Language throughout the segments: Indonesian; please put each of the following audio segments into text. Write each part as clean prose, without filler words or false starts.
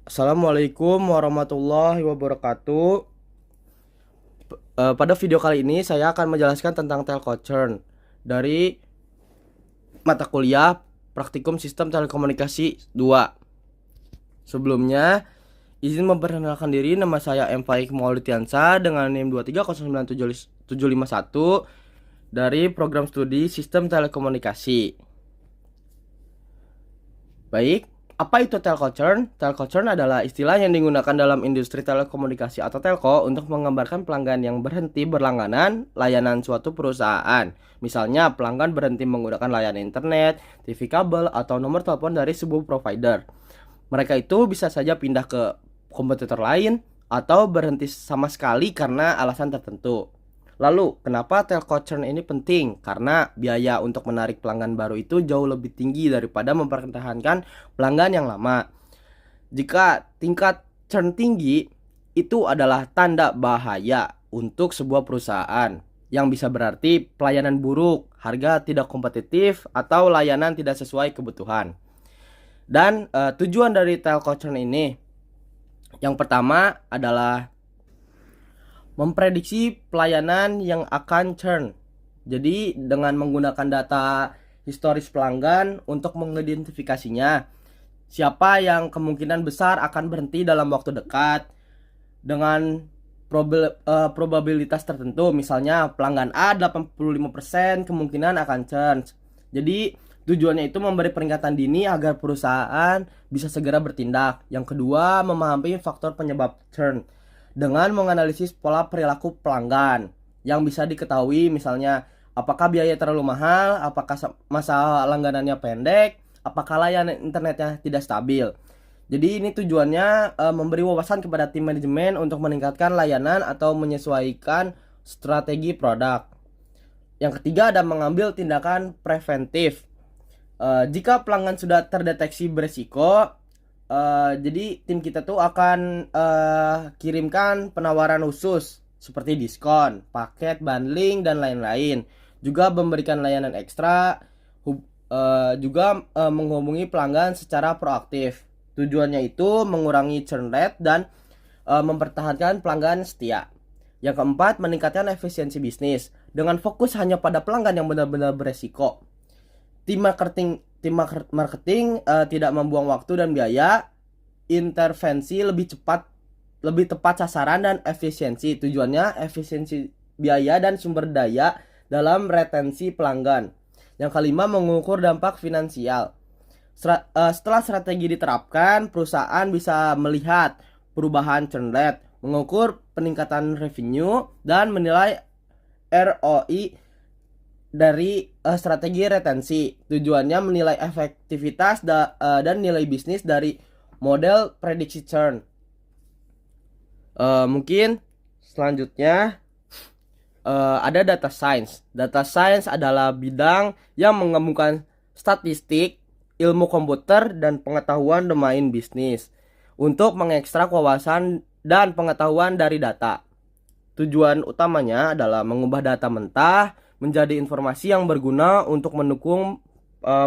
Assalamualaikum warahmatullahi wabarakatuh. Pada video kali ini saya akan menjelaskan tentang telco churn dari mata kuliah Praktikum Sistem Telekomunikasi 2. Sebelumnya, izin memperkenalkan diri. Nama saya M. Faik Maulitiansa dengan NIM 2309751 dari Program Studi Sistem Telekomunikasi. Baik, apa itu telco churn? Telco churn adalah istilah yang digunakan dalam industri telekomunikasi atau telco untuk menggambarkan pelanggan yang berhenti berlangganan layanan suatu perusahaan. Misalnya, pelanggan berhenti menggunakan layanan internet, TV kabel, atau nomor telepon dari sebuah provider. Mereka itu bisa saja pindah ke kompetitor lain atau berhenti sama sekali karena alasan tertentu. Lalu, kenapa telco churn ini penting? Karena biaya untuk menarik pelanggan baru itu jauh lebih tinggi daripada mempertahankan pelanggan yang lama. Jika tingkat churn tinggi, itu adalah tanda bahaya untuk sebuah perusahaan, yang bisa berarti pelayanan buruk, harga tidak kompetitif, atau layanan tidak sesuai kebutuhan. Dan tujuan dari telco churn ini, yang pertama adalah memprediksi pelayanan yang akan churn. Jadi dengan menggunakan data historis pelanggan untuk mengidentifikasinya, siapa yang kemungkinan besar akan berhenti dalam waktu dekat dengan probabilitas tertentu. Misalnya pelanggan A 85% kemungkinan akan churn. Jadi tujuannya itu memberi peringatan dini agar perusahaan bisa segera bertindak. Yang kedua, memahami faktor penyebab churn dengan menganalisis pola perilaku pelanggan yang bisa diketahui, misalnya apakah biaya terlalu mahal, apakah masa langganannya pendek, apakah layanan internetnya tidak stabil. Jadi ini tujuannya memberi wawasan kepada tim manajemen untuk meningkatkan layanan atau menyesuaikan strategi produk. Yang ketiga ada mengambil tindakan preventif. Jika pelanggan sudah terdeteksi beresiko, jadi tim kita tuh akan kirimkan penawaran khusus seperti diskon, paket, bundling, dan lain-lain. Juga memberikan layanan ekstra, juga menghubungi pelanggan secara proaktif. Tujuannya itu mengurangi churn rate dan mempertahankan pelanggan setia. Yang keempat, meningkatkan efisiensi bisnis dengan fokus hanya pada pelanggan yang benar-benar beresiko. Tim marketing tidak membuang waktu dan biaya, intervensi lebih cepat, lebih tepat sasaran, dan efisiensi. Tujuannya efisiensi biaya dan sumber daya dalam retensi pelanggan. Yang kelima, mengukur dampak finansial. Setelah strategi diterapkan, perusahaan bisa melihat perubahan churn rate, mengukur peningkatan revenue, dan menilai ROI dari strategi retensi. Tujuannya menilai efektivitas dan nilai bisnis dari model prediksi churn. Mungkin selanjutnya ada data science. Data science adalah bidang yang menggabungkan statistik, ilmu komputer, dan pengetahuan domain bisnis untuk mengekstrak wawasan dan pengetahuan dari data. Tujuan utamanya adalah mengubah data mentah menjadi informasi yang berguna untuk mendukung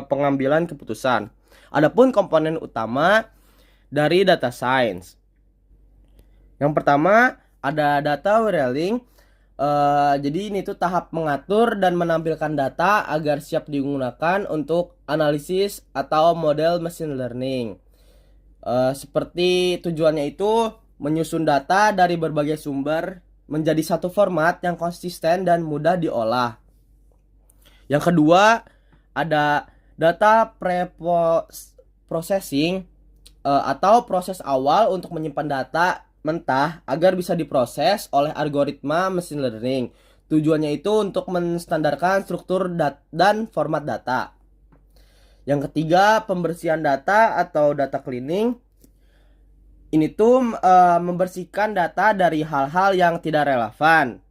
pengambilan keputusan. Adapun komponen utama dari data science, yang pertama ada data warehousing. Jadi ini tuh tahap mengatur dan menampilkan data agar siap digunakan untuk analisis atau model machine learning. Seperti tujuannya itu menyusun data dari berbagai sumber menjadi satu format yang konsisten dan mudah diolah. Yang kedua ada data pre-processing atau proses awal untuk menyimpan data mentah agar bisa diproses oleh algoritma machine learning. Tujuannya itu untuk menstandarkan struktur dan format data. Yang ketiga, pembersihan data atau data cleaning. Ini tuh membersihkan data dari hal-hal yang tidak relevan,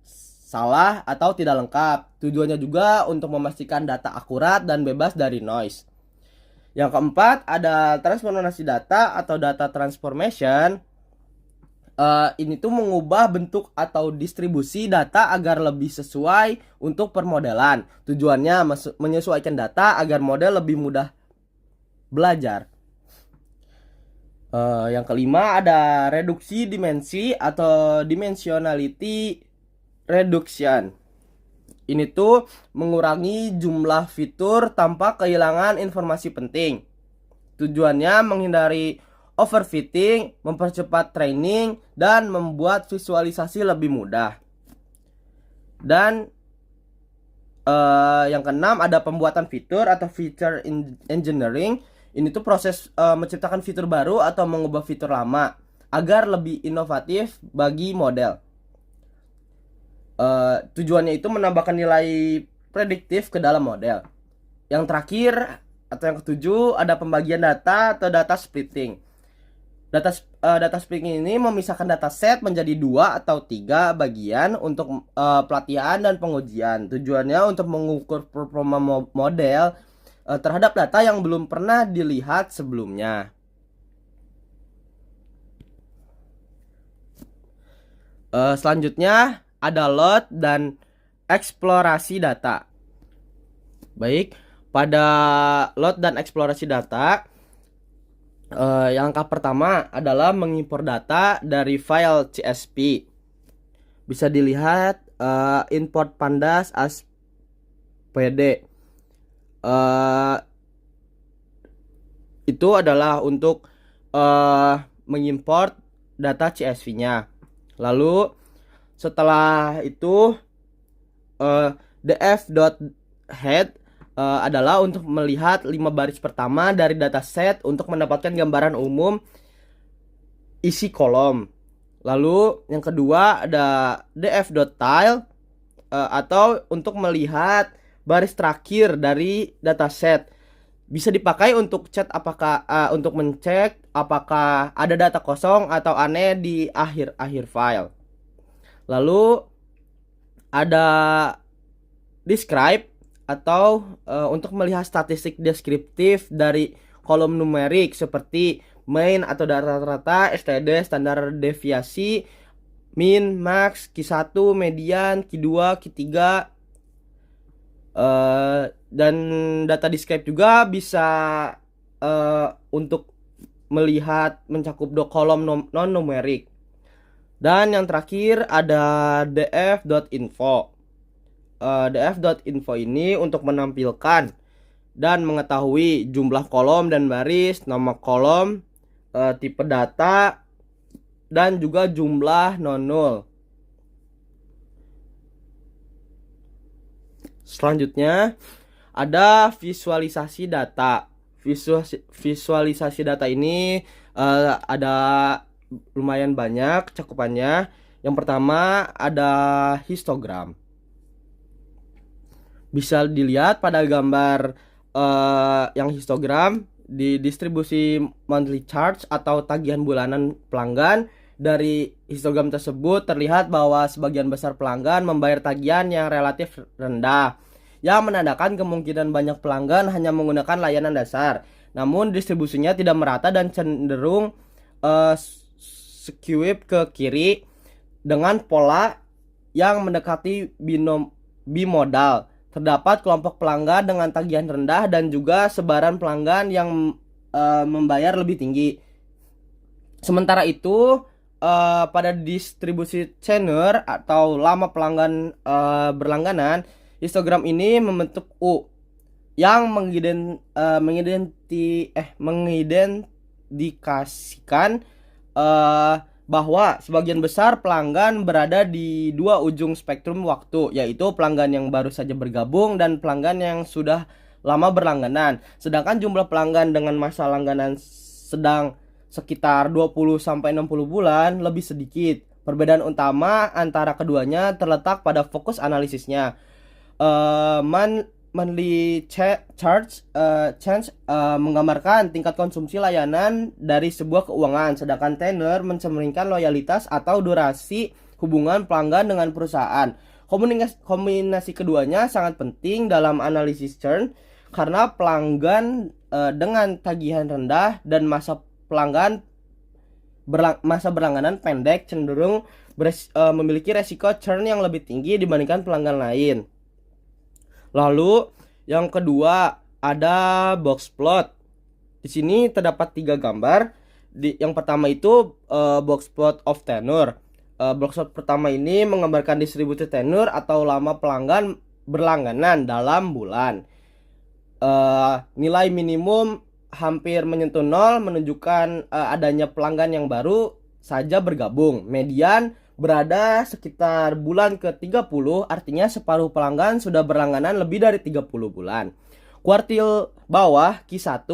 salah, atau tidak lengkap. Tujuannya juga untuk memastikan data akurat dan bebas dari noise. Yang keempat ada transformasi data atau data transformation. Ini tuh mengubah bentuk atau distribusi data agar lebih sesuai untuk permodelan. Tujuannya menyesuaikan data agar model lebih mudah belajar. Yang kelima ada reduksi dimensi atau dimensionality reduction. Ini tuh mengurangi jumlah fitur tanpa kehilangan informasi penting. Tujuannya menghindari overfitting, mempercepat training, dan membuat visualisasi lebih mudah. Dan yang keenam ada pembuatan fitur atau feature engineering. Ini tuh proses menciptakan fitur baru atau mengubah fitur lama agar lebih inovatif bagi model. Tujuannya itu menambahkan nilai prediktif ke dalam model. Yang terakhir atau yang ketujuh ada pembagian data atau data splitting. Data splitting ini memisahkan data set menjadi 2 atau 3 bagian untuk pelatihan dan pengujian. Tujuannya untuk mengukur performa model terhadap data yang belum pernah dilihat sebelumnya. Selanjutnya ada load dan eksplorasi data. Baik, pada load dan eksplorasi data, yang langkah pertama adalah mengimpor data dari file CSV. Bisa dilihat import pandas as pd. Itu adalah untuk mengimport data CSV-nya. Lalu setelah itu df.head adalah untuk melihat 5 baris pertama dari dataset untuk mendapatkan gambaran umum isi kolom. Lalu yang kedua ada df.tile atau untuk melihat baris terakhir dari dataset. Bisa dipakai untuk untuk mencek apakah ada data kosong atau aneh di akhir file. Lalu ada describe atau untuk melihat statistik deskriptif dari kolom numerik seperti main atau rata-rata, STD, standar deviasi, min, max, Q1, median, Q2, Q3. Dan data describe juga bisa untuk melihat mencakup kolom non-numerik. Dan yang terakhir ada df.info. Df.info ini untuk menampilkan dan mengetahui jumlah kolom dan baris, nama kolom, tipe data, dan juga jumlah non-null. Selanjutnya ada visualisasi data. Visualisasi data ini ada lumayan banyak cakupannya. Yang pertama ada histogram. Bisa dilihat pada gambar yang histogram di distribusi monthly charge atau tagihan bulanan pelanggan. Dari histogram tersebut terlihat bahwa sebagian besar pelanggan membayar tagihan yang relatif rendah, yang menandakan kemungkinan banyak pelanggan hanya menggunakan layanan dasar. Namun distribusinya tidak merata dan cenderung skewed ke kiri dengan pola yang mendekati bimodal. Terdapat kelompok pelanggan dengan tagihan rendah dan juga sebaran pelanggan yang membayar lebih tinggi. Sementara itu pada distribusi tenure atau lama pelanggan berlangganan, histogram ini membentuk U yang mengidentifikasikan bahwa sebagian besar pelanggan berada di dua ujung spektrum waktu, yaitu pelanggan yang baru saja bergabung dan pelanggan yang sudah lama berlangganan. Sedangkan jumlah pelanggan dengan masa langganan sedang sekitar 20-60 bulan lebih sedikit. Perbedaan utama antara keduanya terletak pada fokus analisisnya. Monthly charge change menggambarkan tingkat konsumsi layanan dari sebuah keuangan, sedangkan tenure mencerminkan loyalitas atau durasi hubungan pelanggan dengan perusahaan. Kombinasi keduanya sangat penting dalam analisis churn karena pelanggan dengan tagihan rendah dan masa berlangganan pendek cenderung memiliki resiko churn yang lebih tinggi dibandingkan pelanggan lain. Lalu yang kedua ada box plot. Di sini terdapat 3 gambar. Yang pertama itu box plot of tenure. Box plot pertama ini menggambarkan distribusi tenure atau lama pelanggan berlangganan dalam bulan. Nilai minimum hampir menyentuh 0 menunjukkan adanya pelanggan yang baru saja bergabung. Median berada sekitar bulan ke-30, artinya separuh pelanggan sudah berlangganan lebih dari 30 bulan. Kuartil bawah Q1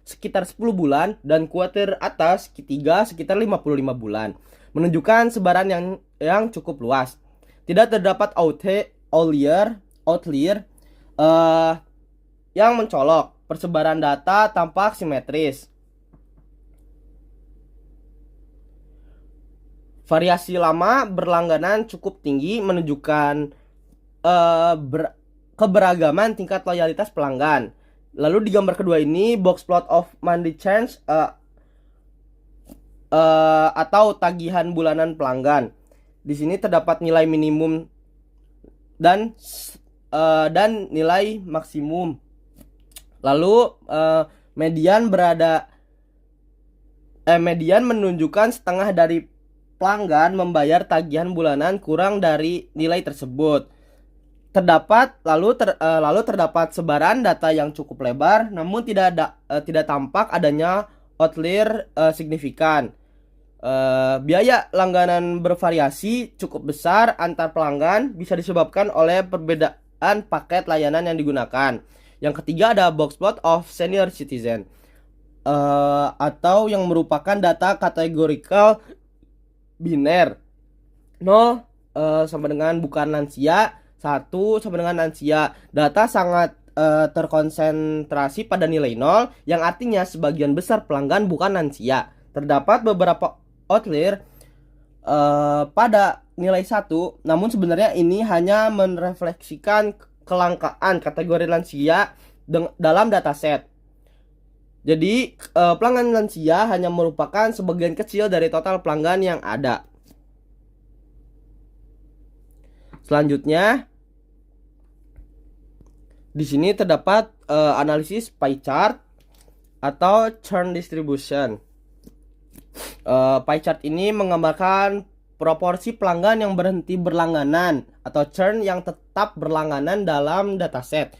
sekitar 10 bulan dan kuartil atas Q3 sekitar 55 bulan. Menunjukkan sebaran yang cukup luas. Tidak terdapat outlier yang mencolok. Persebaran data tampak simetris. Variasi lama berlangganan cukup tinggi menunjukkan keberagaman tingkat loyalitas pelanggan. Lalu di gambar kedua ini box plot of monthly change atau tagihan bulanan pelanggan. Di sini terdapat nilai minimum dan nilai maksimum. Lalu median menunjukkan setengah dari pelanggan membayar tagihan bulanan kurang dari nilai tersebut. Lalu terdapat sebaran data yang cukup lebar, namun tidak tampak adanya outlier signifikan. Biaya langganan bervariasi cukup besar antar pelanggan, bisa disebabkan oleh perbedaan paket layanan yang digunakan. Yang ketiga ada box plot of senior citizen, atau yang merupakan data kategorikal biner. 0 sama dengan bukan lansia, 1 sama dengan lansia. Data sangat terkonsentrasi pada nilai 0, yang artinya sebagian besar pelanggan bukan lansia. Terdapat beberapa outlier pada nilai 1, namun sebenarnya ini hanya merefleksikan kelangkaan kategori lansia dalam dataset. Jadi pelanggan lansia hanya merupakan sebagian kecil dari total pelanggan yang ada. Selanjutnya, di sini terdapat analisis pie chart atau churn distribution. Pie chart ini menggambarkan proporsi pelanggan yang berhenti berlangganan atau churn yang tetap berlangganan dalam dataset.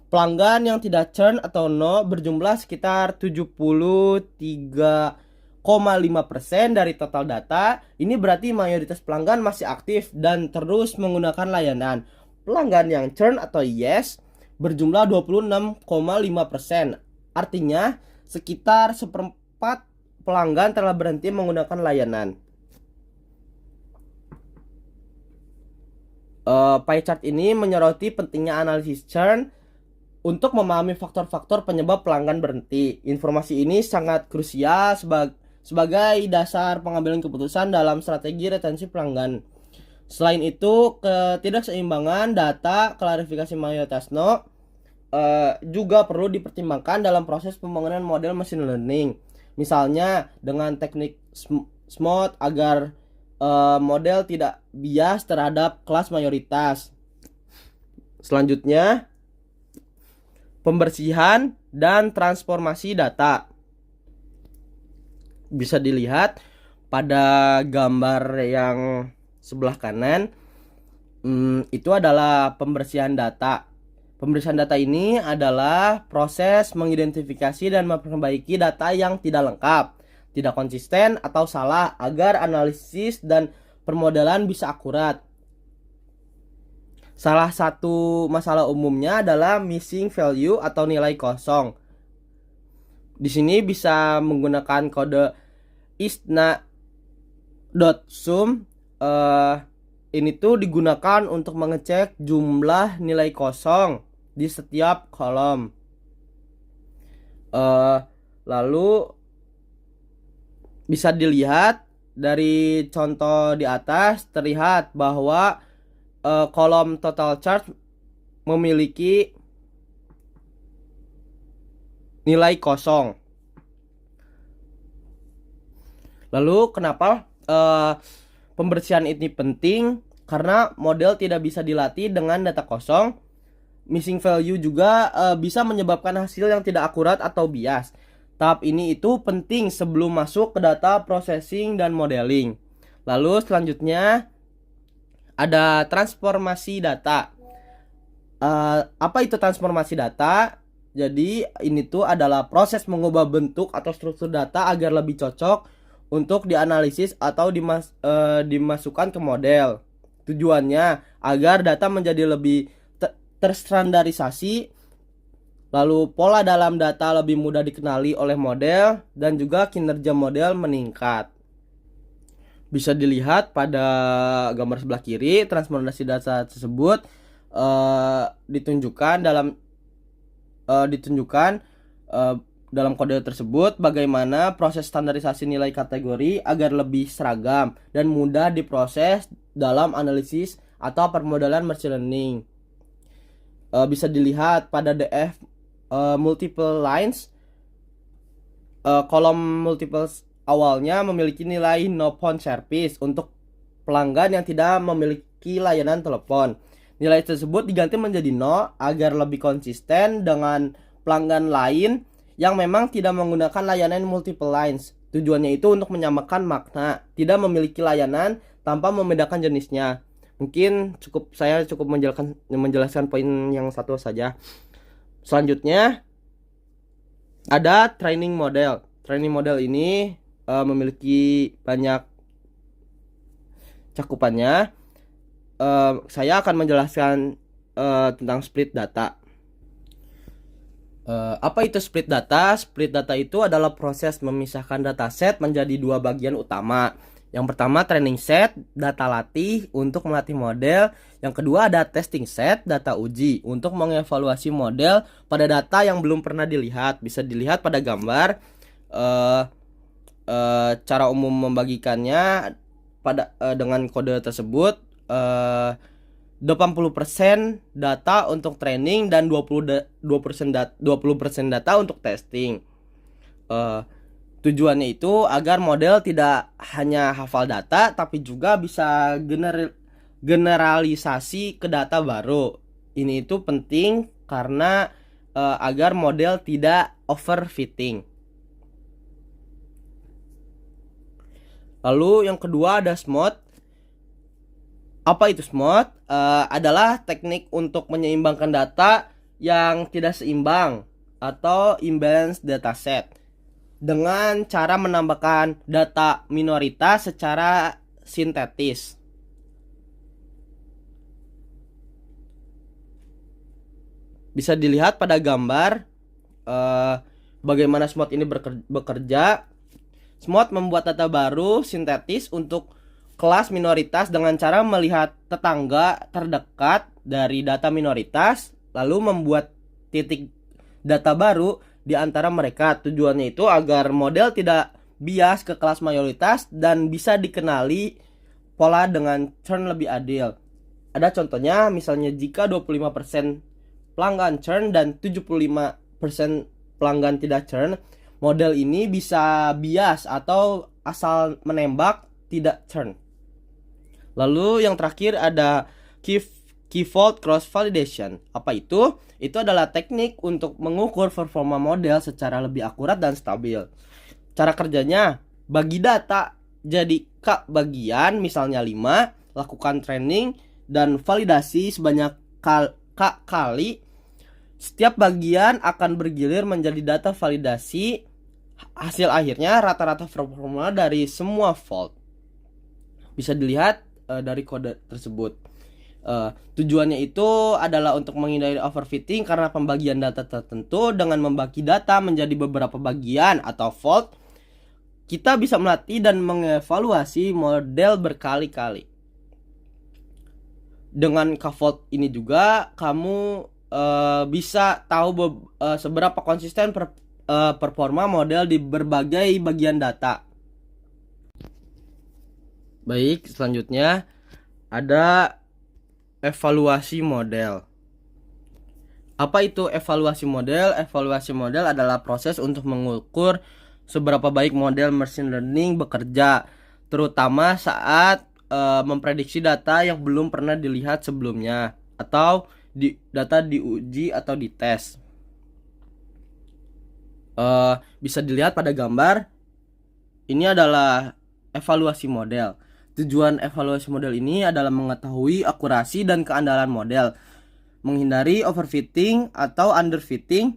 Pelanggan yang tidak churn atau no berjumlah sekitar 73,5% dari total data. Ini berarti mayoritas pelanggan masih aktif dan terus menggunakan layanan. Pelanggan yang churn atau yes berjumlah 26,5%. Artinya sekitar seperempat pelanggan telah berhenti menggunakan layanan. Pie chart ini menyoroti pentingnya analisis churn untuk memahami faktor-faktor penyebab pelanggan berhenti. Informasi ini sangat krusial sebagai dasar pengambilan keputusan dalam strategi retensi pelanggan. Selain itu, ketidakseimbangan data klarifikasi mayoritas no juga perlu dipertimbangkan dalam proses pembangunan model machine learning. Misalnya dengan teknik smooth agar model tidak bias terhadap kelas mayoritas. Selanjutnya, pembersihan dan transformasi data. Bisa dilihat pada gambar yang sebelah kanan, itu adalah pembersihan data. Pembersihan data ini adalah proses mengidentifikasi dan memperbaiki data yang tidak lengkap, tidak konsisten atau salah agar analisis dan permodelan bisa akurat. Salah satu masalah umumnya adalah missing value atau nilai kosong. Di sini bisa menggunakan kode isna.sum. Ini tuh digunakan untuk mengecek jumlah nilai kosong di setiap kolom. Lalu bisa dilihat dari contoh di atas, terlihat bahwa kolom total charge memiliki nilai kosong. Lalu kenapa pembersihan ini penting? Karena model tidak bisa dilatih dengan data kosong. Missing value juga bisa menyebabkan hasil yang tidak akurat atau bias. Tahap ini itu penting sebelum masuk ke data processing dan modeling. Lalu selanjutnya ada transformasi data. Apa itu transformasi data? Jadi ini tuh adalah proses mengubah bentuk atau struktur data agar lebih cocok untuk dianalisis atau dimasukkan ke model. Tujuannya agar data menjadi lebih terstandarisasi, lalu pola dalam data lebih mudah dikenali oleh model, dan juga kinerja model meningkat. Bisa dilihat pada gambar sebelah kiri, transformasi data tersebut ditunjukkan dalam kode tersebut bagaimana proses standarisasi nilai kategori agar lebih seragam dan mudah diproses dalam analisis atau permodalan machine learning. Bisa dilihat pada DF multiple lines, kolom multiple awalnya memiliki nilai no phone service untuk pelanggan yang tidak memiliki layanan telepon. Nilai tersebut diganti menjadi 0 agar lebih konsisten dengan pelanggan lain yang memang tidak menggunakan layanan multiple lines. Tujuannya itu untuk menyamakan makna, tidak memiliki layanan tanpa membedakan jenisnya. Mungkin saya cukup menjelaskan poin yang satu saja. Selanjutnya ada training model. Training model ini memiliki banyak cakupannya. Saya akan menjelaskan tentang split data. Apa itu split data? Split data itu adalah proses memisahkan dataset menjadi dua bagian utama. Yang pertama training set, data latih untuk melatih model. Yang kedua ada testing set, data uji untuk mengevaluasi model pada data yang belum pernah dilihat. Bisa dilihat pada gambar. Cara umum membagikannya dengan kode tersebut. 80% data untuk training dan 20% data untuk testing. Tujuannya itu agar model tidak hanya hafal data tapi juga bisa generalisasi ke data baru. Ini itu penting karena agar model tidak overfitting. Lalu yang kedua ada smooth. Apa itu smooth? Adalah teknik untuk menyeimbangkan data yang tidak seimbang atau imbalance dataset dengan cara menambahkan data minoritas secara sintetis. Bisa dilihat pada gambar bagaimana smooth ini bekerja. Smooth membuat data baru sintetis untuk kelas minoritas dengan cara melihat tetangga terdekat dari data minoritas, lalu membuat titik data baru di antara mereka. Tujuannya itu agar model tidak bias ke kelas mayoritas dan bisa dikenali pola dengan churn lebih adil. Ada contohnya, misalnya jika 25% pelanggan churn dan 75% pelanggan tidak churn, model ini bisa bias atau asal menembak tidak churn. Lalu yang terakhir ada key fault cross validation. Apa itu? Itu adalah teknik untuk mengukur performa model secara lebih akurat dan stabil. Cara kerjanya, bagi data jadi K bagian, misalnya 5, lakukan training dan validasi sebanyak K kali. Setiap bagian akan bergilir menjadi data validasi. Hasil akhirnya rata-rata performa dari semua fault. Bisa dilihat dari kode tersebut. Tujuannya itu adalah untuk menghindari overfitting karena pembagian data tertentu. Dengan membagi data menjadi beberapa bagian atau fault, kita bisa melatih dan mengevaluasi model berkali-kali. Dengan K-fault ini juga kamu bisa tahu seberapa konsisten performa model di berbagai bagian data. Baik, selanjutnya ada evaluasi model. Apa itu evaluasi model? Evaluasi model adalah proses untuk mengukur seberapa baik model machine learning bekerja, terutama saat memprediksi data yang belum pernah dilihat sebelumnya atau data diuji atau dites. Bisa dilihat pada gambar. Ini adalah evaluasi model. Tujuan evaluasi model ini adalah mengetahui akurasi dan keandalan model, menghindari overfitting atau underfitting,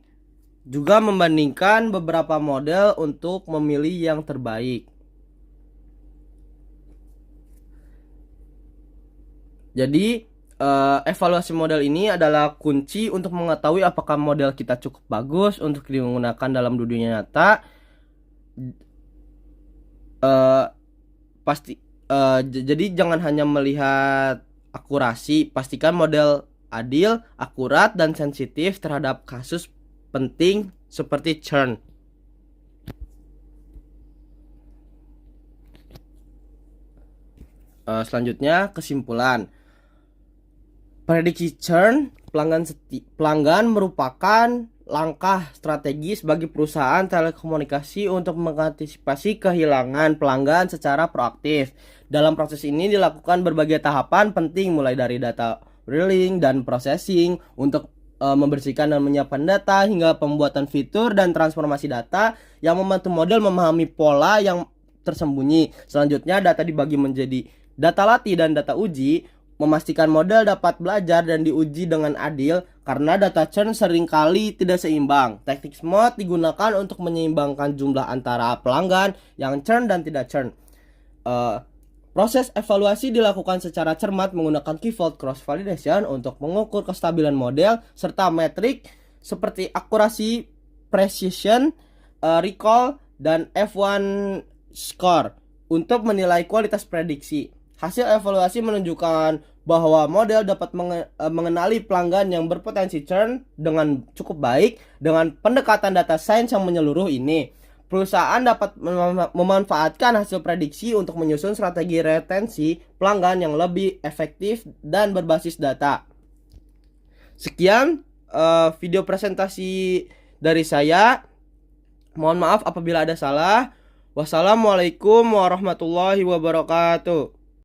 juga membandingkan beberapa model untuk memilih yang terbaik. Jadi evaluasi model ini adalah kunci untuk mengetahui apakah model kita cukup bagus untuk digunakan dalam dunia nyata. Jadi jangan hanya melihat akurasi, pastikan model adil, akurat, dan sensitif terhadap kasus penting seperti churn. Selanjutnya, kesimpulan. Prediksi churn pelanggan merupakan langkah strategis bagi perusahaan telekomunikasi untuk mengantisipasi kehilangan pelanggan secara proaktif. Dalam proses ini dilakukan berbagai tahapan penting, mulai dari data reeling dan processing untuk membersihkan dan menyiapkan data, hingga pembuatan fitur dan transformasi data yang membantu model memahami pola yang tersembunyi. Selanjutnya, data dibagi menjadi data latih dan data uji, memastikan model dapat belajar dan diuji dengan adil karena data churn seringkali tidak seimbang. Teknik SMOT digunakan untuk menyeimbangkan jumlah antara pelanggan yang churn dan tidak churn. Proses evaluasi dilakukan secara cermat menggunakan keyword cross validation untuk mengukur kestabilan model serta metrik seperti akurasi, precision, recall, dan F1 score untuk menilai kualitas prediksi. Hasil evaluasi menunjukkan bahwa model dapat mengenali pelanggan yang berpotensi churn dengan cukup baik. Dengan pendekatan data science yang menyeluruh ini, perusahaan dapat memanfaatkan hasil prediksi untuk menyusun strategi retensi pelanggan yang lebih efektif dan berbasis data. Sekian video presentasi dari saya. Mohon maaf apabila ada salah. Wassalamualaikum warahmatullahi wabarakatuh.